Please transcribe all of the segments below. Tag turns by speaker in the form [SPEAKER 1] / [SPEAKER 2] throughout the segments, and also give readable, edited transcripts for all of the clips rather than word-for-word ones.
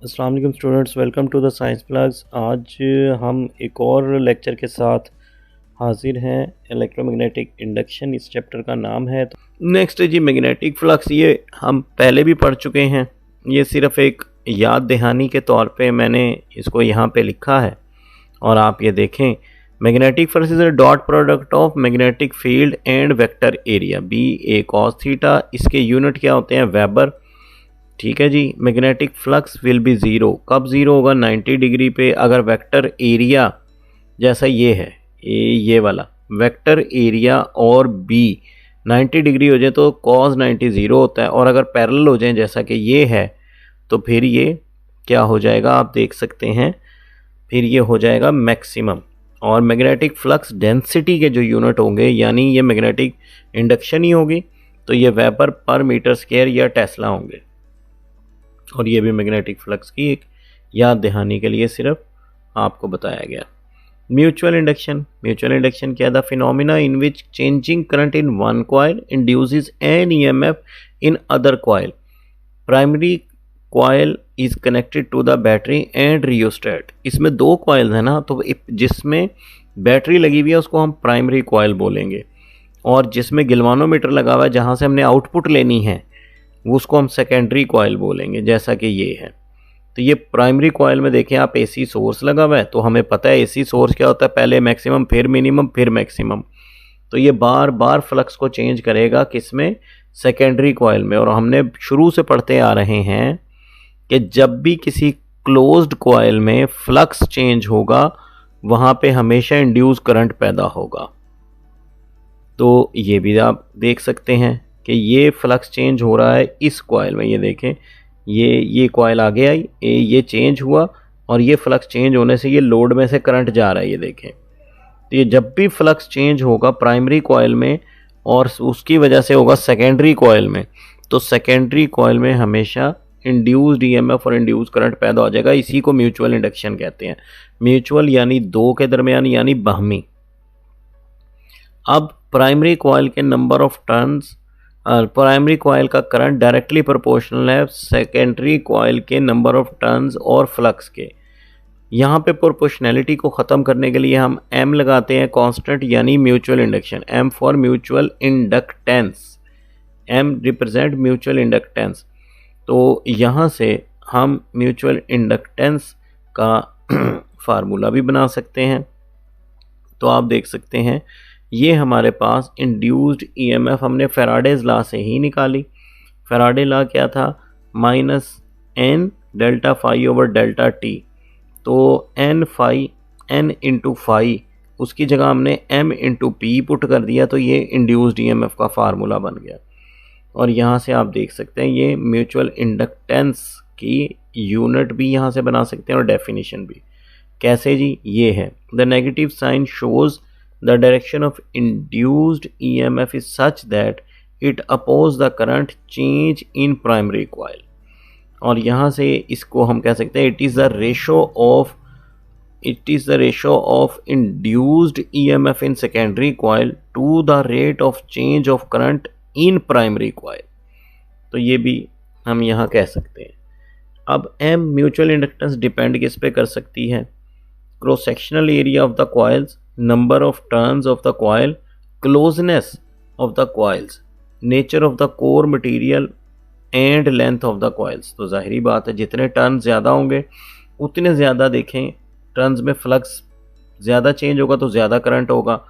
[SPEAKER 1] अस्सलाम वालेकुम students, welcome to the science plugs. आज हम एक और लेक्चर के साथ हाजिर हैं। इलेक्ट्रोमैग्नेटिक इंडक्शन इस चैप्टर का नाम है। नेक्स्ट है जी मैग्नेटिक फ्लक्स। ये हम पहले भी पढ़ चुके हैं। ये सिर्फ एक याद दहानी के तौर पे मैंने इसको यहाँ पे लिखा है और आप ये देखें। Magnetic flux is a dot product of magnetic field and vector area B A cos theta. इसके यूनिट क्या होते हैं? वेबर। ठीक है जी। Magnetic flux will be zero. कब ज़ीरो होगा? 90 डिग्री पे। अगर वेक्टर एरिया जैसा ये है, ये वाला वेक्टर एरिया और बी 90 डिग्री हो जाए तो कॉस 90 ज़ीरो होता है, और अगर पैरेलल हो जाए जैसा कि ये है तो फिर ये क्या हो जाएगा? आप देख सकते हैं, फिर ये हो जाएगा मैक्सिमम। और मैग्नेटिक फ्लक्स डेंसिटी के जो यूनिट होंगे, यानी ये मैग्नेटिक इंडक्शन ही होगी, तो ये वेबर पर मीटर स्क्वायर या टेस्ला होंगे। और ये भी मैग्नेटिक फ्लक्स की एक याद दहानी के लिए सिर्फ आपको बताया गया। Mutual induction. म्यूचुअल इंडक्शन क्या? The phenomena in which changing current in one coil induces an EMF in other coil. Primary coil is connected to the battery and rheostat. इसमें दो कॉइल्स हैं ना, तो जिसमें बैटरी लगी हुई है उसको हम प्राइमरी कॉइल बोलेंगे, और जिसमें गिलवानोमीटर लगा हुआ है जहाँ से हमने आउटपुट लेनी है उसको हम सेकेंडरी कॉइल बोलेंगे, जैसा कि ये है। तो ये प्राइमरी कॉइल में देखें आप, एसी सोर्स लगा हुआ है, तो हमें पता है एसी सोर्स क्या होता है, पहले मैक्सिमम फिर मिनिमम फिर मैक्सिमम। तो ये बार बार फ्लक्स को चेंज करेगा, किसमें? सेकेंडरी कॉइल में। और हमने शुरू से पढ़ते आ रहे हैं कि जब भी किसी क्लोज्ड कॉइल में फ्लक्स चेंज होगा वहाँ पे हमेशा इंड्यूस करंट पैदा होगा। तो ये भी आप देख सकते हैं कि ये फ्लक्स चेंज हो रहा है इस कॉइल में। ये देखें, ये कॉइल आगे आई, ये चेंज हुआ, और ये फ्लक्स चेंज होने से ये लोड में से करंट जा रहा है। ये देखें, तो ये जब भी फ्लक्स चेंज होगा प्राइमरी कॉइल में और उसकी वजह से होगा सेकेंडरी कॉइल में, तो सेकेंडरी कॉइल में हमेशा इंड्यूस्ड ईएमएफ और इंड्यूस करंट पैदा हो जाएगा। इसी को म्यूचुअल इंडक्शन कहते हैं। म्यूचुअल यानी दो के दरमियान, यानी बाहमी। अब प्राइमरी कॉइल के number of turns, primary coil का करंट डायरेक्टली प्रोपोर्शनल है सेकेंडरी कॉइल के नंबर ऑफ टर्न्स और फ्लक्स के। यहाँ पे प्रोपोर्शनैलिटी को ख़त्म करने के लिए हम एम लगाते हैं कांस्टेंट, यानी mutual induction. M for mutual inductance. M represent mutual inductance. तो यहाँ से हम म्यूचुअल इंडक्टेंस का फार्मूला भी बना सकते हैं। तो आप देख सकते हैं, ये हमारे पास इंड्यूस्ड ईएमएफ हमने फेराडेज लॉ से ही निकाली। फेराडे लॉ क्या था? Minus N delta phi over delta T. तो N phi, N into phi, उसकी जगह हमने एम इंटू पी पुट कर दिया, तो ये इंड्यूस्ड ईएमएफ का फार्मूला बन गया। और यहाँ से आप देख सकते हैं ये म्यूचुअल इंडक्टेंस की यूनिट भी यहाँ से बना सकते हैं और डेफिनेशन भी। कैसे जी? ये है, the negative sign shows the direction of induced EMF is such that it opposes the current change in primary coil। और यहाँ से इसको हम कह सकते हैं, it is the ratio of induced EMF in secondary coil to the rate of change of current in primary coil। तो ये भी हम यहाँ कह सकते हैं। अब M म्यूचुअल इंडक्टेंस डिपेंड किस पे कर सकती है? Cross sectional area of the coils, number of turns of the coil, closeness of the coils, nature of the core material and length of the coils। तो ज़ाहिरी बात है जितने टर्न ज़्यादा होंगे उतने ज़्यादा देखें टर्न्स में फ्लक्स ज़्यादा चेंज होगा तो ज़्यादा करंट होगा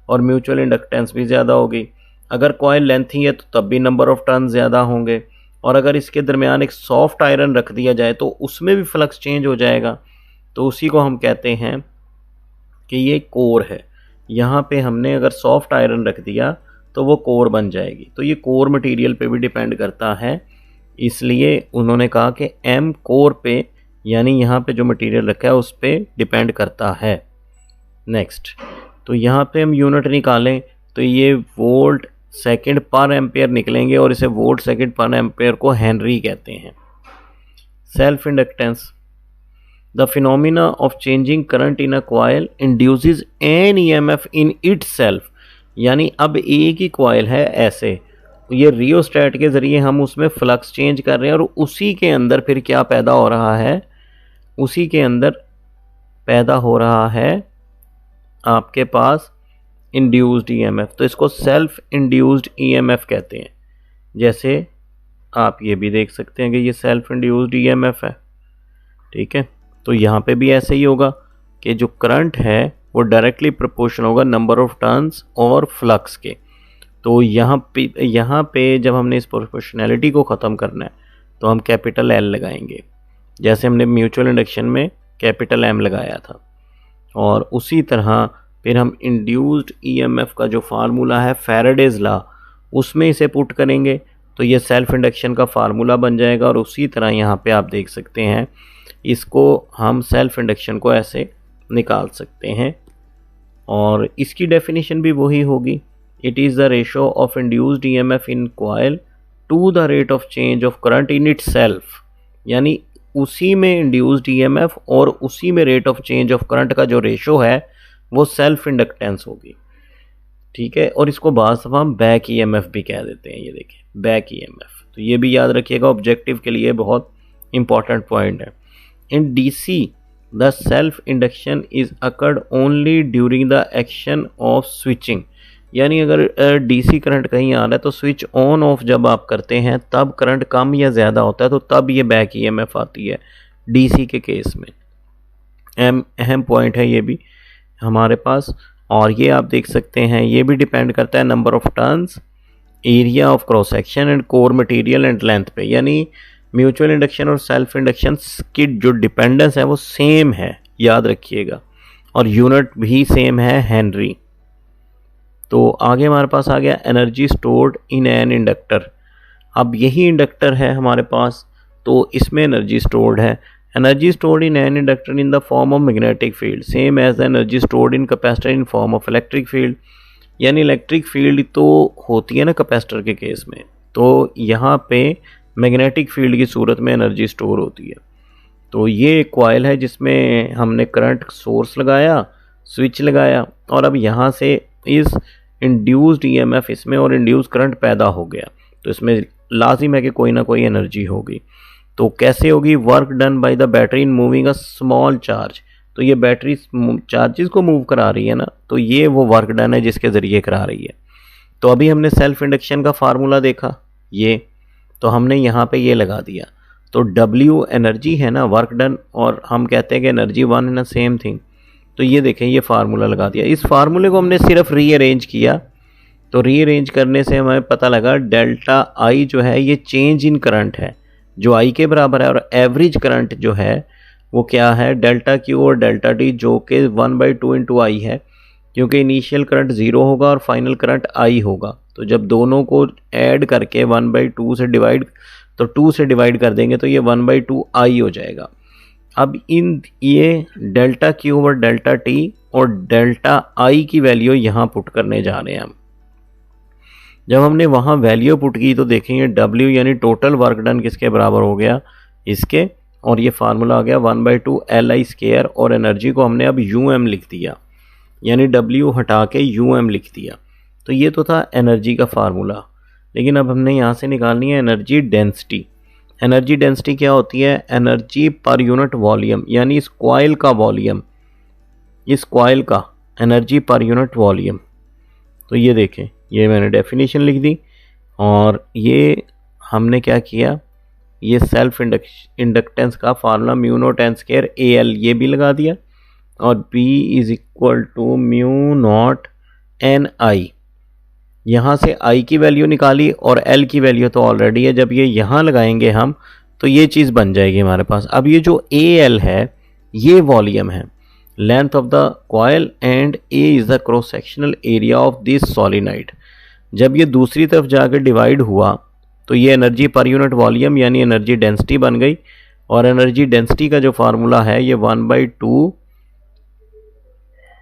[SPEAKER 1] और म्यूचुअल इंडक्टेंस भी ज़्यादा होगी। अगर कॉइल लेंथी है तो तब भी नंबर ऑफ टर्न ज़्यादा होंगे, और अगर इसके दरमियान एक सॉफ्ट आयरन रख दिया जाए तो उसमें भी फ्लक्स चेंज हो जाएगा। तो उसी को हम कहते हैं कि ये कोर है। यहाँ पे हमने अगर सॉफ्ट आयरन रख दिया तो वो कोर बन जाएगी। तो ये कोर मटेरियल पे भी डिपेंड करता है, इसलिए उन्होंने कहा कि एम कोर पे, यानी यहाँ पे जो मटेरियल रखा है उस पे डिपेंड करता है। नेक्स्ट, तो यहाँ पे हम यूनिट निकालें तो ये वोल्ट सेकंड पर एम्पेयर निकलेंगे, और इसे वोल्ट सेकंड पर एम्पेयर को हेनरी कहते हैं। Self inductance, the phenomena of changing current in a coil induces an EMF in itself। यानी अब एक ही कॉइल है ऐसे, ये रियोस्टेट के ज़रिए हम उसमें फ्लक्स चेंज कर रहे हैं, और उसी के अंदर फिर क्या पैदा हो रहा है, उसी के अंदर पैदा हो रहा है आपके पास इंड्यूस्ड ईएमएफ। तो इसको सेल्फ इंड्यूस्ड ईएमएफ कहते हैं। जैसे आप ये भी देख सकते हैं कि ये सेल्फ इंड्यूस्ड ईएमएफ है, ठीक है। तो यहाँ पे भी ऐसे ही होगा कि जो करंट है वो डायरेक्टली प्रोपोर्शनल होगा नंबर ऑफ टर्न्स और फ्लक्स के। तो यहाँ पे जब हमने इस प्रोपोर्शनैलिटी को ख़त्म करना है तो हम कैपिटल एल लगाएंगे, जैसे हमने म्यूचुअल इंडक्शन में कैपिटल एम लगाया था। और उसी तरह फिर हम इंड्यूस्ड ईएमएफ का जो फार्मूला है फैराडेज लॉ, उसमें इसे पुट करेंगे तो ये सेल्फ इंडक्शन का फार्मूला बन जाएगा। और उसी तरह यहाँ पे आप देख सकते हैं, इसको हम सेल्फ इंडक्शन को ऐसे निकाल सकते हैं, और इसकी डेफिनेशन भी वही होगी। It is the ratio of induced EMF in coil to the rate of change of current in itself, यानी उसी में इंड्यूस्ड ईएमएफ और उसी में rate of change of current का जो रेशो है वो सेल्फ इंडक्टेंस होगी, ठीक है। और इसको बाद दफ़ा हम बैक ईएमएफ भी कह देते हैं, ये देखिए बैक ईएमएफ। तो ये भी याद रखिएगा, ऑब्जेक्टिव के लिए बहुत इंपॉर्टेंट पॉइंट है। In DC the self induction is occurred only during the action of switching, यानी अगर डीसी करंट कहीं आ रहा है तो स्विच ऑन ऑफ जब आप करते हैं तब करंट कम या ज़्यादा होता है, तो तब ये बैक ईएमएफ आती है डीसी के केस में। अहम पॉइंट है ये भी हमारे पास। और ये आप देख सकते हैं, ये भी डिपेंड करता है number of turns, area of cross section and core material and length पे। यानी म्यूचुअल इंडक्शन और सेल्फ इंडक्शन की जो डिपेंडेंस है वो सेम है, याद रखिएगा, और यूनिट भी सेम है, हेनरी। तो आगे हमारे पास आ गया energy stored in an inductor. अब यही इंडक्टर है हमारे पास, तो इसमें एनर्जी स्टोर्ड है। Energy stored in an inductor in the form of magnetic field same as the energy stored in capacitor in form of electric field, यानी electric field तो होती है ना कैपेसिटर के केस में, तो यहाँ पे मैग्नेटिक फील्ड की सूरत में एनर्जी स्टोर होती है। तो ये एक कॉइल है जिसमें हमने करंट सोर्स लगाया, स्विच लगाया, और अब यहाँ से इस इंड्यूस्ड ईएमएफ इसमें और इंड्यूस्ड करंट पैदा हो गया, तो इसमें लाजिम है कि कोई ना कोई एनर्जी होगी। तो कैसे होगी, work done by the battery in moving a small charge. तो ये बैटरी चार्जेस को मूव करा रही है ना, तो ये वो वर्क डन है जिसके ज़रिए करा रही है। तो अभी हमने सेल्फ इंडक्शन का फार्मूला देखा, ये तो हमने यहाँ पे ये लगा दिया। तो W एनर्जी है ना, वर्क डन, और हम कहते हैं कि energy one in a same thing. तो ये देखें, ये फार्मूला लगा दिया। इस फार्मूले को हमने सिर्फ रीअरेंज किया, तो रीअरेंज करने से हमें पता लगा डेल्टा आई जो है ये चेंज इन करंट है जो आई के बराबर है, और एवरेज करंट जो है वो क्या है, डेल्टा क्यू और डेल्टा टी, जो कि 1/2 इंटू आई है, क्योंकि इनिशियल करंट 0 होगा और फाइनल करंट आई होगा। तो जब दोनों को ऐड करके 1/2 से डिवाइड, तो 2 से डिवाइड कर देंगे तो ये 1/2 आई हो जाएगा। अब ये डेल्टा क्यू और डेल्टा टी और डेल्टा आई की वैल्यू यहाँ पुट करने जा रहे हैं हम। जब हमने वहाँ वैल्यू पुट की तो देखेंगे W यानी टोटल वर्क डन किसके बराबर हो गया, इसके, और ये फार्मूला आ गया 1/2 LI², और एनर्जी को हमने अब UM लिख दिया, यानी W हटा के UM लिख दिया। तो ये तो था एनर्जी का फार्मूला, लेकिन अब हमने यहाँ से निकालनी है एनर्जी डेंसिटी। एनर्जी डेंसिटी क्या होती है, एनर्जी पर यूनिट वॉल्यूम, यानी इस कॉइल का वॉल्यूम, इस कॉइल का एनर्जी पर यूनिट वॉल्यूम। तो ये देखें, ये मैंने डेफिनेशन लिख दी, और ये हमने क्या किया, ये सेल्फ इंडक्टेंस का फार्मूला μ0n² AL ये भी लगा दिया, और B = μ0NI। यहाँ से I की वैल्यू निकाली और L की वैल्यू तो ऑलरेडी है, जब ये यहाँ लगाएंगे हम तो ये चीज़ बन जाएगी हमारे पास। अब ये जो AL है ये वॉल्यूम है, length of the coil, and A is the cross sectional area of this solenoid. जब ये दूसरी तरफ जाकर डिवाइड हुआ तो ये एनर्जी पर यूनिट वॉल्यूम यानी एनर्जी डेंसिटी बन गई, और एनर्जी डेंसिटी का जो फार्मूला है ये 1/2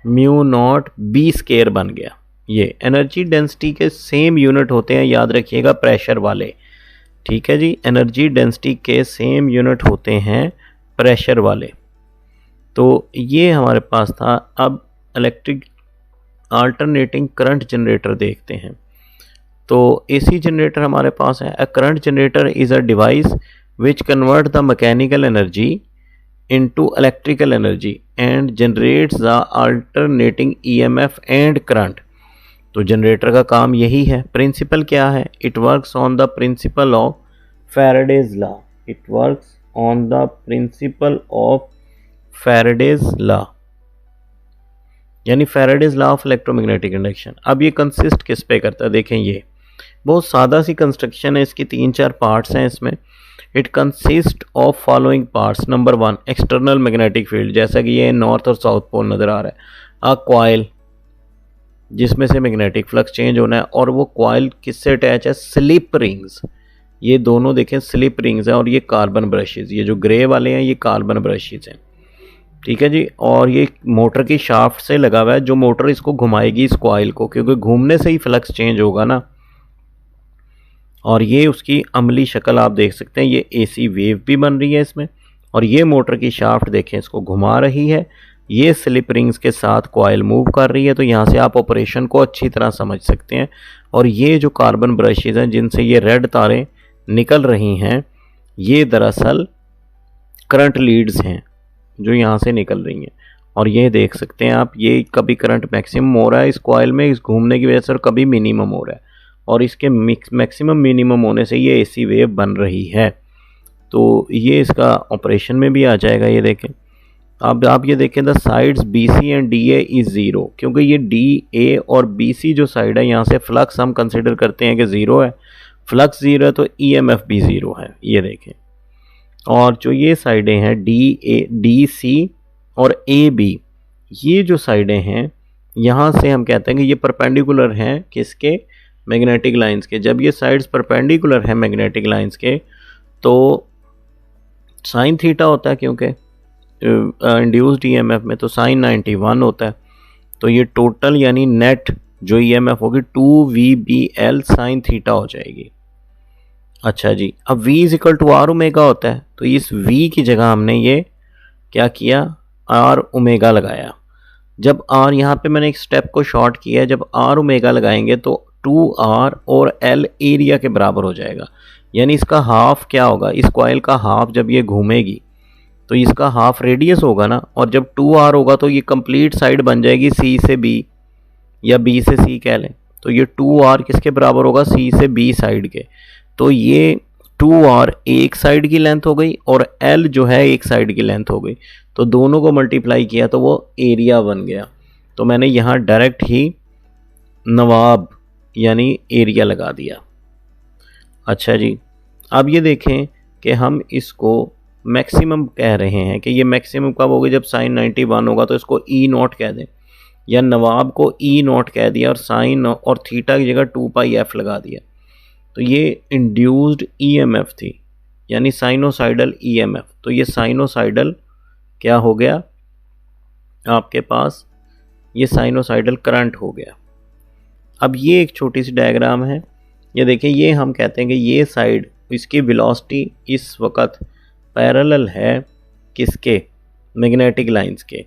[SPEAKER 1] μ0B² बन गया। ये एनर्जी डेंसिटी के सेम यूनिट होते हैं, याद रखिएगा, प्रेशर वाले, ठीक है जी, एनर्जी डेंसिटी के सेम यूनिट होते हैं प्रेशर वाले। तो ये हमारे पास था। अब इलेक्ट्रिक अल्टरनेटिंग करंट जनरेटर देखते हैं। तो एसी जनरेटर हमारे पास है। A current generator is a device which convert the mechanical energy into electrical energy and generates the alternating EMF and current। तो जनरेटर का काम यही है। प्रिंसिपल क्या है? It works on the principle of Faraday's law. It works on the principle of Faraday's law, यानी Faraday's law of electromagnetic induction. अब ये कंसिस्ट किस पे करता है? देखें, ये बहुत सादा सी कंस्ट्रक्शन है, इसकी 3-4 पार्ट्स हैं इसमें। It consist of following parts. Number 1, external magnetic field, जैसा कि ये नॉर्थ और साउथ पोल नज़र आ रहा है। अ कॉइल, जिसमें से मैग्नेटिक फ्लक्स चेंज होना है, और वो कॉइल किससे अटैच है? Slip rings. ये दोनों देखें स्लिप रिंग्स हैं, और ये कार्बन ब्रशेज, ये जो ग्रे वाले हैं ये कार्बन ब्रशेज हैं, ठीक है जी। और ये मोटर की शाफ्ट से लगा हुआ है, जो मोटर इसको घुमाएगी इस कॉइल को, क्योंकि घूमने से ही फ्लक्स चेंज होगा ना। और ये उसकी अमली शक्ल आप देख सकते हैं, ये एसी वेव भी बन रही है इसमें, और ये मोटर की शाफ्ट देखें इसको घुमा रही है, ये स्लिप रिंग्स के साथ कॉइल मूव कर रही है। तो यहाँ से आप ऑपरेशन को अच्छी तरह समझ सकते हैं। और ये जो कार्बन ब्रशेज हैं जिनसे ये रेड तारें निकल रही हैं, ये दरअसल करंट लीड्स हैं जो यहाँ से निकल रही हैं। और ये देख सकते हैं आप, ये कभी करंट मैक्सिमम हो रहा है इस कॉइल में इस घूमने की वजह से, और कभी मिनिमम हो रहा है, और इसके मैक्सिमम मिनिमम होने से ये एसी वेव बन रही है। तो ये इसका ऑपरेशन में भी आ जाएगा। ये देखें, अब आप ये देखें, the sides B C and D A is zero, क्योंकि ये डी ए और बी सी जो साइड है, यहाँ से फ्लक्स हम कंसिडर करते हैं कि ज़ीरो है, फ्लक्स ज़ीरो है तो ईएमएफ भी ज़ीरो है। ये देखें, और जो ये साइडें हैं डी ए, डी सी और ए बी, ये जो साइडें हैं, यहाँ से हम कहते हैं कि ये परपेंडिकुलर हैं किसके? मैग्नेटिक लाइंस के। जब ये साइड्स परपेंडिकुलर हैं मैग्नेटिक लाइंस के, तो साइन थीटा होता है, क्योंकि इंड्यूस्ड ईएमएफ में तो साइन 91 होता है। तो ये टोटल यानी नेट जो ईएमएफ होगी 2VBL साइन थीटा हो जाएगी। अच्छा जी, अब V is equal to R omega होता है, तो इस V की जगह हमने ये क्या किया? आर ओमेगा लगाया। जब आर, यहाँ पे मैंने एक स्टेप को शॉर्ट किया है, जब आर ओमेगा लगाएंगे तो 2R और L एरिया के बराबर हो जाएगा, यानी इसका हाफ क्या होगा? इस कॉइल का हाफ जब ये घूमेगी तो इसका हाफ रेडियस होगा ना, और जब 2R होगा तो ये कंप्लीट साइड बन जाएगी C से B या B से C कह लें। तो ये 2R किसके बराबर होगा? C से B साइड के। तो ये 2R एक साइड की लेंथ हो गई और L जो है एक साइड की लेंथ हो गई, तो दोनों को मल्टीप्लाई किया तो वो एरिया बन गया। तो मैंने यहाँ डायरेक्ट ही नवाब यानी एरिया लगा दिया। अच्छा जी, अब ये देखें कि हम इसको मैक्सिमम कह रहे हैं कि ये मैक्सिमम कब होगी? जब साइन 91 होगा, तो इसको ई नॉट कह दें, या नवाब को ई नॉट कह दिया, और साइन और थीटा की जगह 2πf लगा दिया। तो ये इंड्यूस्ड ईएमएफ थी, यानी साइनोसाइडल ईएमएफ। तो ये साइनोसाइडल क्या हो गया आपके पास? ये साइनोसाइडल करंट हो गया। अब ये एक छोटी सी डायग्राम है, ये देखें, ये हम कहते हैं कि ये साइड, इसकी वेलोसिटी इस वक्त पैरेलल है किसके? मैग्नेटिक लाइंस के।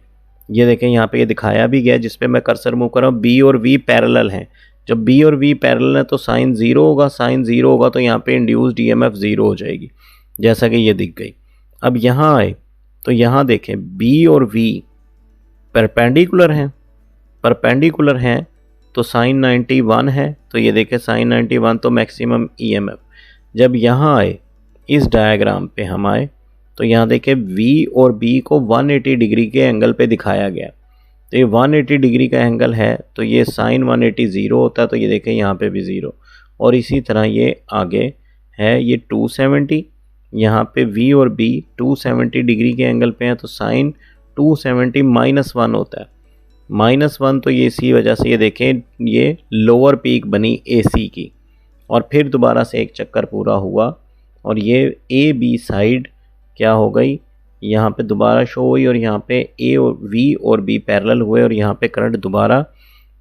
[SPEAKER 1] ये देखें, यहाँ पे ये दिखाया भी गया, जिस पे मैं कर्सर मूव कर रहा हूँ, बी और वी पैरेलल हैं। जब बी और वी पैरेलल है तो साइन ज़ीरो होगा, साइन ज़ीरो होगा तो यहाँ पे इंड्यूस्ड ईएमएफ ज़ीरो हो जाएगी, जैसा कि ये दिख गई। अब यहाँ आए तो यहाँ देखें, बी और वी परपेंडिकुलर हैं, परपेंडिकुलर हैं तो साइन 91 है, तो ये देखें साइन 91 तो मैक्सिमम ईएमएफ। जब यहाँ आए इस डायग्राम पे हम आए तो यहाँ देखें V और B को 180 डिग्री के एंगल पे दिखाया गया। तो ये 180 डिग्री का एंगल है, तो ये साइन 180 ज़ीरो होता है, तो ये देखें यहाँ पे भी ज़ीरो। और इसी तरह ये आगे है, ये 270, यहाँ पे V और B 270 डिग्री के एंगल पे हैं, तो साइन 270 -1 होता है। -1 तो ये इसी वजह से, ये देखें, ये लोअर पीक बनी AC की, और फिर दोबारा से एक चक्कर पूरा हुआ, और ये AB साइड क्या हो गई? यहाँ पे दोबारा शो हुई, और यहाँ पे A और V और B पैरेलल हुए, और यहाँ पे करंट दोबारा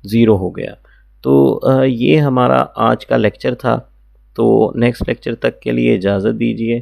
[SPEAKER 1] ज़ीरो हो गया। तो ये हमारा आज का लेक्चर था। तो नेक्स्ट लेक्चर तक के लिए इजाज़त दीजिए।